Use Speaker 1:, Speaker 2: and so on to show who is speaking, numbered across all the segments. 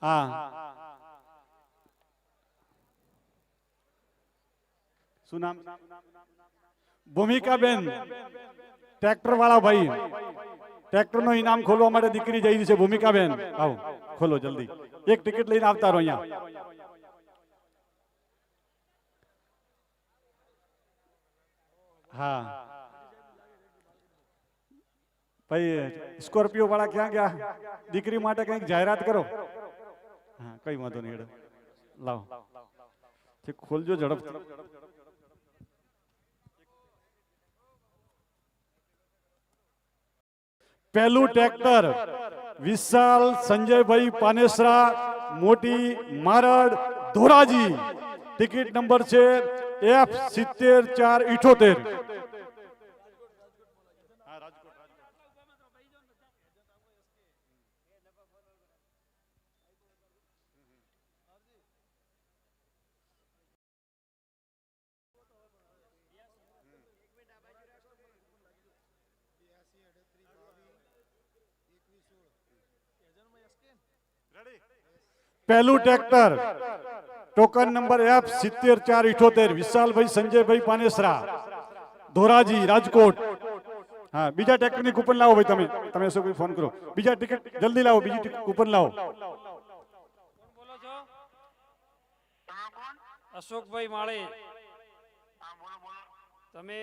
Speaker 1: હા શું નામ? ભૂમિકાબેન, ટ્રેક્ટર વાળા ભાઈ, ટ્રેક્ટર નો ઇનામ ખોલવા માટે દીકરી જઈ છે. ભૂમિકાબેન આવો, ખોલો જલ્દી. એક ટિકિટ લઈને આવતા રહો અહીંયા. હા ભાઈ, સ્કોર્પિયો વાળા ક્યાં ગયા? દીકરી માટે કંઈક જાહેરાત કરો. હા કઈ વાંધો નહીં, લાવો ખોલજો ઝડપ. પહેલું ટ્રેક્ટર વિશાલ સંજયભાઈ પાનેસરા, મોટી મારડ, ધોરાજી. ટિકિટ નંબર છે F7478. પહેલું ટ્રેક્ટર ટોકન નંબર F7478 વિશાલભાઈ સંજયભાઈ પાનેસરા, ધોરાજી, રાજકોટ. હા બીજા ટ્રેક્ટર ની કૂપન લાવો ભાઈ. તમે શું કોઈ ફોન કરો, બીજા ટિકિટ જલ્દી લાવો, બીજી કૂપન લાવો.
Speaker 2: બોલો છો? અશોકભાઈ માળે, તમે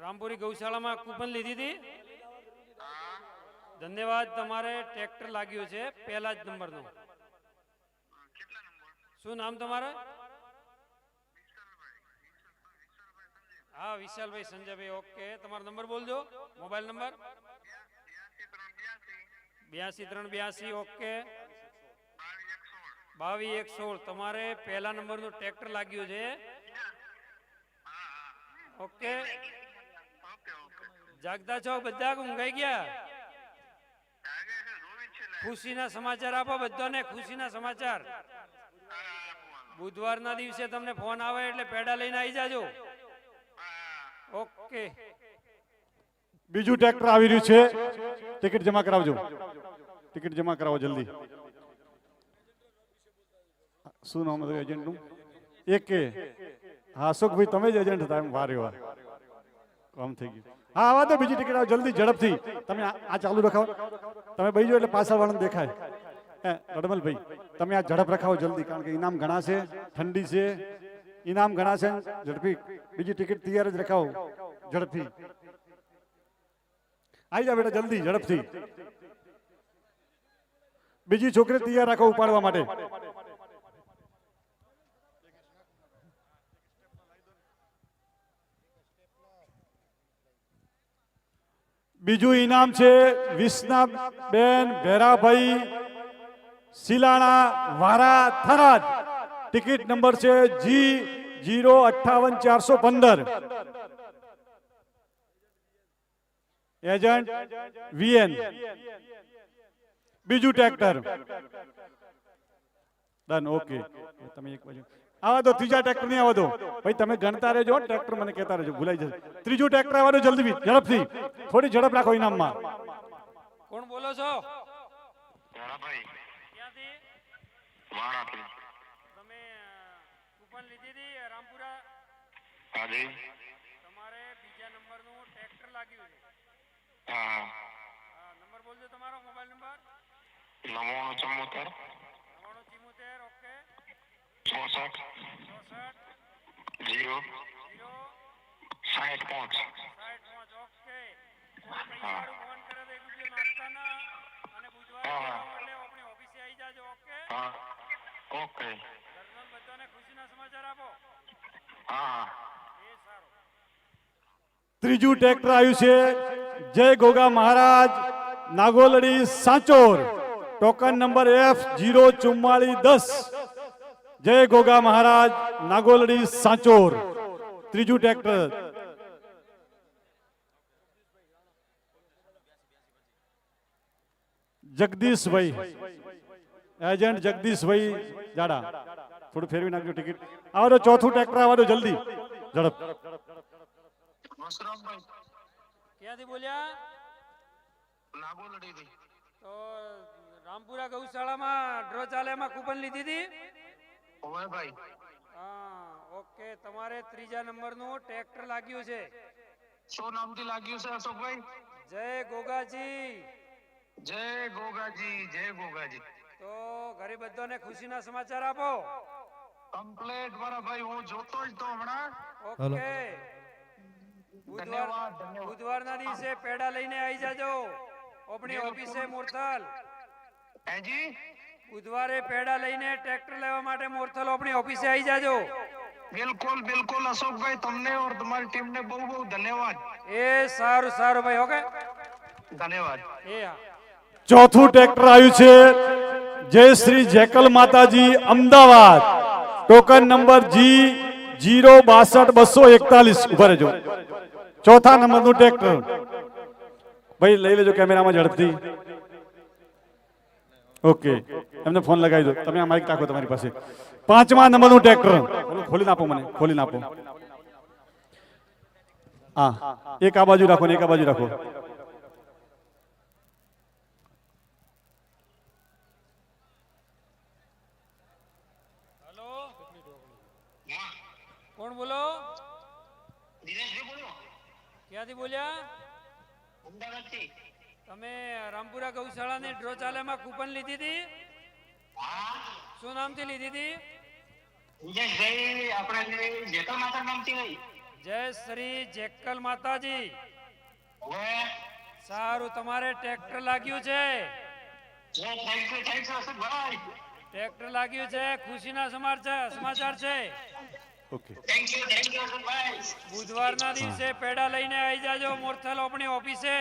Speaker 2: રામપુરી ગૌશાળામાં કૂપન લીધી હતી? ધન્યવાદ. તમારે ટ્રેક્ટર લાગ્યું છે પહેલા જ નંબરનું. શું નામ તમારું? હા વિશાલભાઈ સંજયભાઈ. ઓકે, તમારો નંબર બોલજો, મોબાઈલ નંબર. 82 382. ઓકે, 22 116. તમારે પહેલા નંબરનું ટ્રેક્ટર લાગ્યું છે. ઓકે, જાગતા છો બધા? ઊંઘાઈ ગયા? ખુશીના સમાચાર આપો બધાને, ખુશીના સમાચાર. બુધવારના દિવસે તમને ફોન આવે એટલે પેડા લઈને આવી જાજો. ઓકે,
Speaker 1: બીજું ટ્રેક્ટર આવી રહ્યું છે. ટિકિટ જમા કરાવજો, ટિકિટ જમા કરાવો જલ્દી. શું નામ હતું એજન્ટ નું? એકે. હા અશોકભાઈ તમે જ એજન્ટ હતા? એમ વારે વાર કામ થઈ ગયું. હા આવા દો, બીજી ટિકિટ આવો જલ્દી, ઝડપથી. તમે આ ચાલુ રખાવો, તમે બેસજો એટલે પાછળ વાળાને દેખાય. રડમલભાઈ તમે આ ઝડપ રખાવો જલ્દી, કારણ કે ઇનામ ઘણા છે, ઠંડી છે, ઇનામ ઘણા છે. ઝડપી બીજી ટિકિટ તૈયાર જ રખાવો, ઝડપથી આવી જાવ બેટા, જલ્દી ઝડપથી. બીજી છોકરી તૈયાર રાખો ઉપાડવા માટે. બીજું ઇનામ છે વિષ્ણાબેન ભેરાભાઈ સિલાણા, વારા, થરાદ. ટિકિટ નંબર છે G058415. Agent VN. બીજું ટ્રેક્ટર ડન. ઓકે, તમે એક બાજુ આવા દો. ત્રીજા ટ્રેક્ટર નહીં આવવા દો ભાઈ, તમે ગણતા રહેજો. ટ્રેક્ટર મને કહેતા રહેજો, ભૂલાઈ જશે. ત્રીજું ટ્રેક્ટર આવવા દો જલ્દી, ઝડપથી. થોડી ઝડપ રાખો ઇનામમાં.
Speaker 2: કોણ બોલો છો? તમે કૂપન લીધી હતી રામપુરા? તમારે બીજા નંબરનું ટ્રેક્ટર લાગ્યું છે. નંબર બોલજો તમારો, મોબાઈલ નંબર.
Speaker 3: 9974
Speaker 2: ઓકે,
Speaker 3: 64 0 65.
Speaker 2: ઓકે. પૈસાવાળું ફોન કરે તો 1 રૂપિયો નાખતા ના, અને બુધવારે એટલે આપણી ઓફિસે આવી જાજો. Okay,
Speaker 3: okay.
Speaker 2: ઘરના બધાને ખુશીના સમાચાર આપો.
Speaker 3: હા.
Speaker 2: એ સારું.
Speaker 1: ત્રીજું ટ્રેક્ટર આવ્યું છે જય Goga Maharaj, Nagoldi, Sanchore. Token number F04410. જય ગોગા મહારાજ, નાગોલડી, સાંચોર. ત્રીજું ટ્રેક્ટર. જગદીશભાઈ, એજન્ટ જગદીશભાઈ જાડા. થોડું ફેરવી નાખજો ટિકિટ. આવો તો ચોથું ટ્રેક્ટર આવવા દો જલ્દી, ઝડપ.
Speaker 2: ક્યાંથી બોલ્યા?
Speaker 3: નાગોલડીથી.
Speaker 2: તો રામપુરા ગૌશાળામાં ડ્રો ચાલે એમાં કૂપન લીધી હતી?
Speaker 3: ઓવે ભાઈ
Speaker 2: હા, ઓકે. તમારે 3જા નંબરનું ટ્રેક્ટર લાગ્યું છે.
Speaker 3: શું નામથી લાગ્યું છે અશોકભાઈ?
Speaker 2: જય ગોગાજી.
Speaker 3: જય ગોગાજી, જય ગોગાજી.
Speaker 2: તો ઘરે બધાને ખુશીના સમાચાર આપો.
Speaker 3: કમ્પ્લેટ મારા ભાઈ, હું જોતો જ તો હમણાં.
Speaker 2: ઓકે.
Speaker 3: ધન્યવાદ, ધન્યવાદ.
Speaker 2: બુધવારના દિવસે પેડા લઈને આવી જાજો આપણી ઓફિસે મોરથલ.
Speaker 3: હેજી
Speaker 2: બુધવારે પેડા લઈને ટ્રેક્ટર લેવા માટે મોરથલ આપણી ઓફિસે આવી જાજો.
Speaker 3: બિલકુલ બિલકુલ અશોકભાઈ, તમને और તમારી ટીમને બહુ બહુ ધન્યવાદ.
Speaker 2: એ સારું સારું ભાઈ. ઓકે,
Speaker 3: ધન્યવાદ.
Speaker 2: એ હા.
Speaker 1: ચોથું ટ્રેક્ટર આવ્યું છે જય શ્રી જેકલ માતાજી અમદાવાદ, ટોકન નંબર G06241. ઉભા રહેજો. ચોથા નંબરનું ટ્રેક્ટર ભાઈ લઈ લેજો કેમેરામાં ઝડપથી. ઓકે, એમને ફોન લગાવી દો. તમે આ માઇક રાખો તમારી પાસે. 5મા નંબરનું ટ્રેક્ટર ખોલી નાખો, મને ખોલી નાખો. હા, એક આ બાજુ રાખો ને એક આ બાજુ રાખો.
Speaker 2: હેલો, કોણ બોલો?
Speaker 3: દિનેશભાઈ બોલો,
Speaker 2: ક્યાંથી બોલ્યા?
Speaker 3: અમદાવાદથી.
Speaker 2: તમે રામપુરા ગૌશાળાની ડ્રો ચાલેમાં કૂપન લીધી હતી?
Speaker 3: હા
Speaker 2: શું નામથી લીધી હતી?
Speaker 3: દિનેશભાઈ, આપણે જેકલ માતા નામથી નહીં.
Speaker 2: જય શ્રી જેકલ માતાજી.
Speaker 3: ઓવે
Speaker 2: સારું, તમારે ટ્રેક્ટર લાગ્યું છે.
Speaker 3: Thank you Ashokbhai.
Speaker 2: ટ્રેક્ટર લાગ્યું છે, ખુશીના સમાચાર છે.
Speaker 1: ઓકે,
Speaker 3: થેન્ક યુ અશોકભાઈ.
Speaker 2: બુધવારના દિવસે પેડા લઈને આવી જાજો મોરથલ આપણી ઓફિસે.